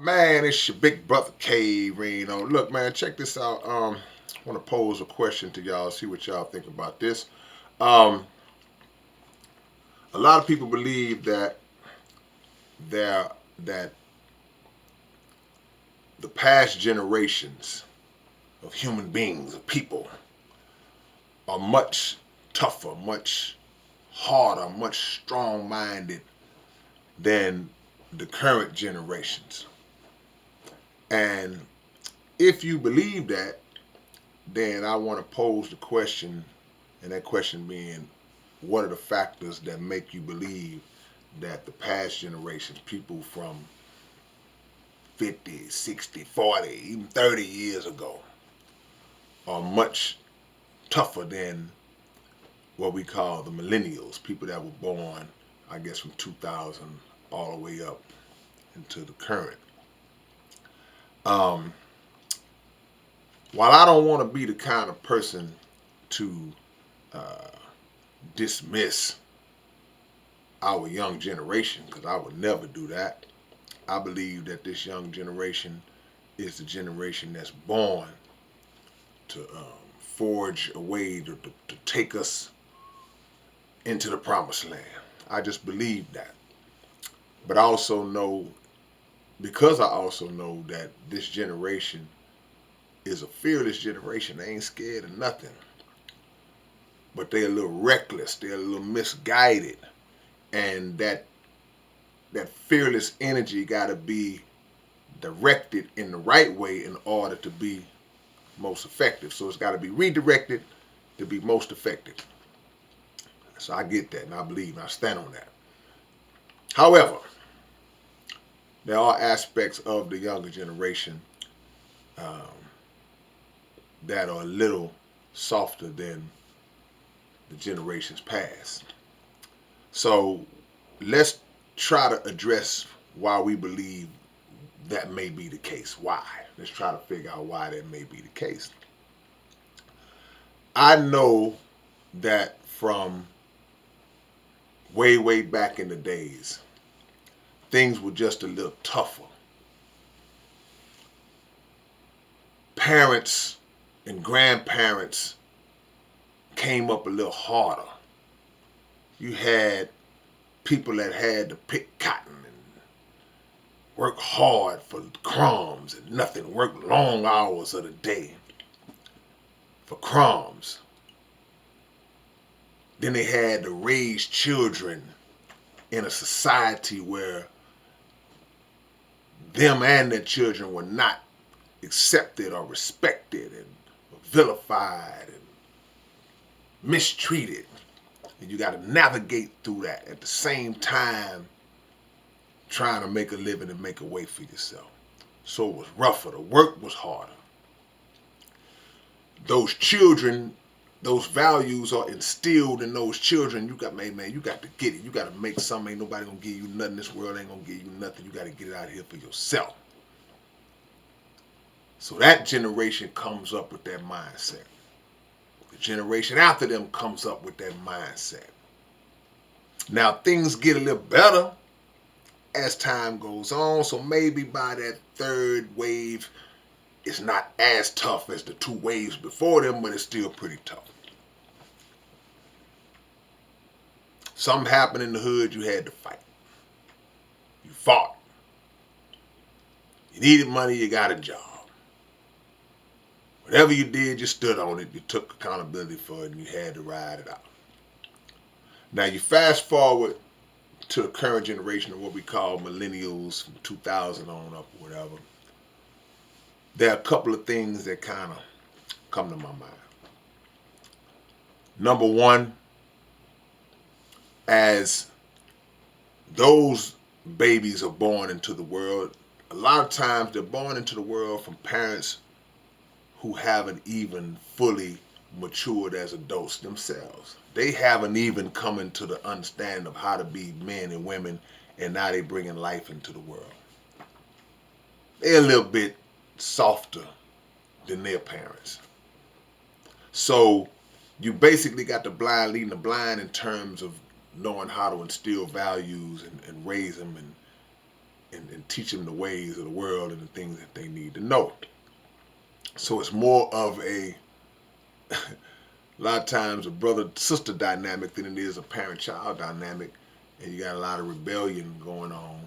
Man, it's your big brother K-Rino. Look, man, check this out. I want to pose a question to y'all, see what y'all think about this. Um, a lot of people believe there that the past generations of human beings, of people, are much tougher, much harder, much strong-minded than the current generations. And if you believe that, then I want to pose the question, and that question being, what are the factors that make you believe that the past generations, people from 50, 60, 40, even 30 years ago, are much tougher than what we call the millennials, people that were born, I guess, from 2000 all the way up into the current. Um, while I don't want to be the kind of person to uh, dismiss our young generation, because I would never do that. I believe that this young generation is the generation that's born to forge a way to take us into the promised land. I just believe that. But I also know, because I also know that this generation is a fearless generation. They ain't scared of nothing. But they're a little reckless. They're a little misguided. And that fearless energy got to be directed in the right way in order to be most effective. So it's got to be redirected to be most effective. So I get that, and I believe, and I stand on that. However, there are aspects of the younger generation um, that are a little softer than the generations past. So let's try to address why we believe that may be the case. Why? Let's try to figure out why that may be the case. I know that from way, way back in the days, things were just a little tougher. Parents and grandparents came up a little harder. You had people that had to pick cotton and work hard for crumbs and nothing, work long hours of the day for crumbs. Then they had to raise children in a society where them and their children were not accepted or respected and vilified and mistreated. And you got to navigate through that at the same time trying to make a living and make a way for yourself. So it was rougher. The work was harder. Those children, those values are instilled in those children. You got, man, you got to get it. You got to make something. Ain't nobody gonna give you nothing. This world ain't gonna give you nothing. You got to get it out of here for yourself. So that generation comes up with that mindset. The generation after them comes up with that mindset. Now things get a little better as time goes on, so maybe by that third wave, it's not as tough as the two waves before them, but it's still pretty tough. Something happened in the hood, you had to fight. You fought. You needed money, you got a job. Whatever you did, you stood on it, you took accountability for it, and you had to ride it out. Now you fast forward to the current generation of what we call millennials from 2000 on up or whatever. There are a couple of things that kind of come to my mind. Number one, as those babies are born into the world, a lot of times they're born into the world from parents who haven't even fully matured as adults themselves. They haven't even come into the understanding of how to be men and women, and now they're bringing life into the world. They're a little bit softer than their parents. So you basically got the blind leading the blind in terms of knowing how to instill values and raise them and teach them the ways of the world and the things that they need to know. So it's more of a lot of times a brother-sister dynamic than it is a parent-child dynamic, and you got a lot of rebellion going on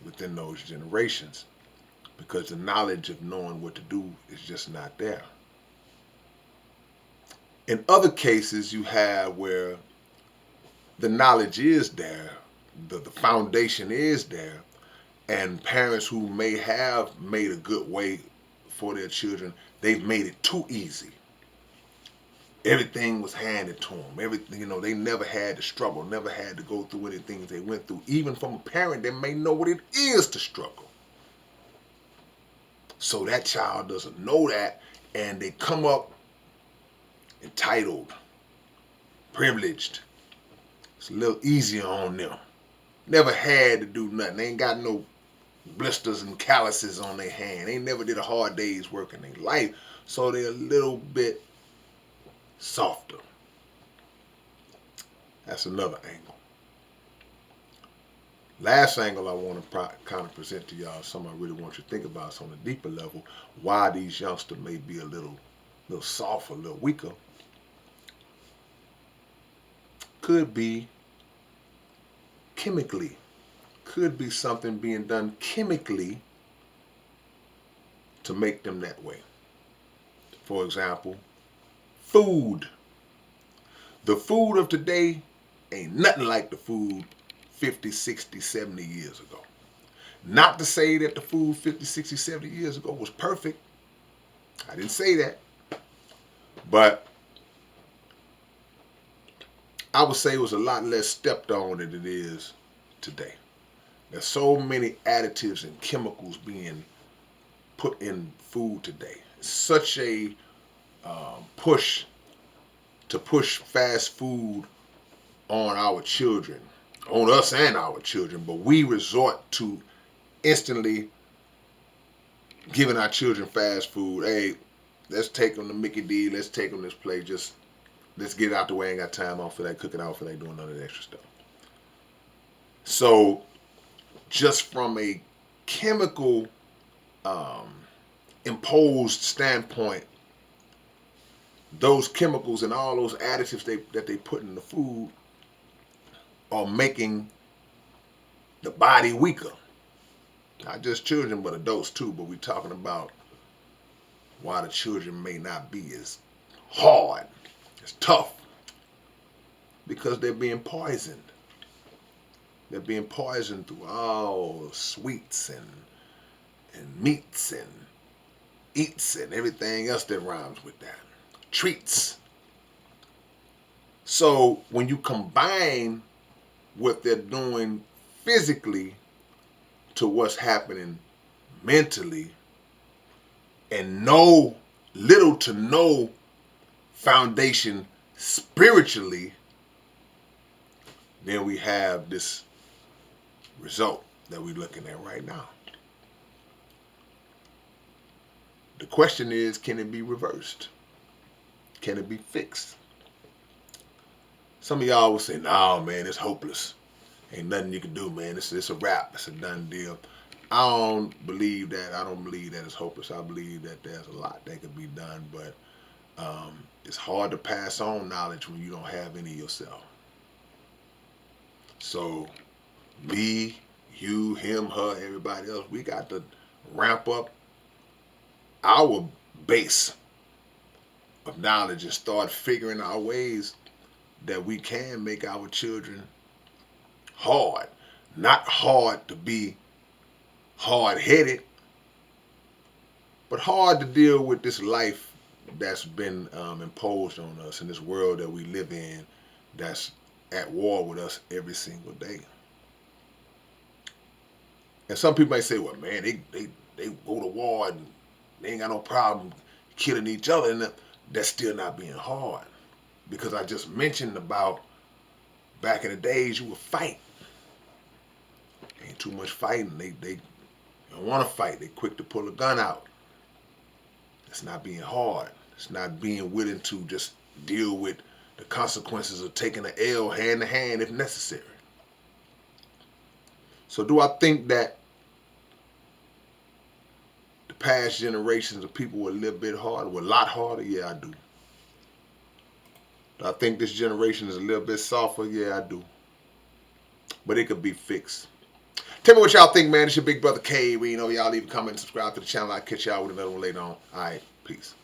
within those generations because the knowledge of knowing what to do is just not there. In other cases, you have where the knowledge is there, the foundation is there, and parents who may have made a good way for their children, they've made it too easy. Everything was handed to them. Everything, they never had to struggle, never had to go through anything they went through. Even from a parent that may know what it is to struggle. So that child doesn't know that, and they come up entitled, privileged. It's a little easier on them. Never had to do nothing. They ain't got no blisters and calluses on their hand. They never did a hard day's work in their life. So they're a little bit softer. That's another angle. Last angle I want to kind of present to y'all, something I really want you to think about, so on a deeper level, why these youngsters may be a little softer, a little weaker. Could be chemically. Could be something being done chemically to make them that way. For example, food. The food of today ain't nothing like the food 50, 60, 70 years ago. Not to say that the food 50, 60, 70 years ago was perfect. I didn't say that. But I would say it was a lot less stepped on than it is today. There's so many additives and chemicals being put in food today. It's such a push to push fast food on our children, on us and our children, but we resort to instantly giving our children fast food. Hey, let's take them to Mickey D, let's take them this place, just let's get it out the way. I ain't got time off for that cooking out for that, doing none of that extra stuff. So just from a chemical imposed standpoint, those chemicals and all those additives that they put in the food are making the body weaker. Not just children, but adults too. But we're talking about why the children may not be as hard, as tough, because they're being poisoned. They're being poisoned through all sweets and meats and eats and everything else that rhymes with that. Treats. So when you combine what they're doing physically to what's happening mentally, and little to no foundation spiritually, then we have this result that we're looking at right now. The question is, can it be reversed? Can it be fixed? Some of y'all will say, no, man, it's hopeless. Ain't nothing you can do, man. It's a wrap. It's a done deal. I don't believe that. I don't believe that it's hopeless. I believe that there's a lot that could be done, but it's hard to pass on knowledge when you don't have any yourself. So me, you, him, her, everybody else, we got to ramp up our base of knowledge and start figuring out ways that we can make our children hard. Not hard to be hard-headed, but hard to deal with this life that's been imposed on us in this world that we live in that's at war with us every single day. And some people might say, well, man, they go to war and they ain't got no problem killing each other, and that's still not being hard. Because I just mentioned about back in the days you would fight. Ain't too much fighting. They don't want to fight. They quick to pull a gun out. It's not being hard. It's not being willing to just deal with the consequences of taking an L hand to hand if necessary. So do I think that past generations of people were a little bit harder, were a lot harder? Yeah, I do. Do I think this generation is a little bit softer? Yeah, I do. But it could be fixed. Tell me what y'all think, man. It's your big brother K-Rino. Y'all leave a comment and subscribe to the channel. I'll catch y'all with another one later on. All right, peace.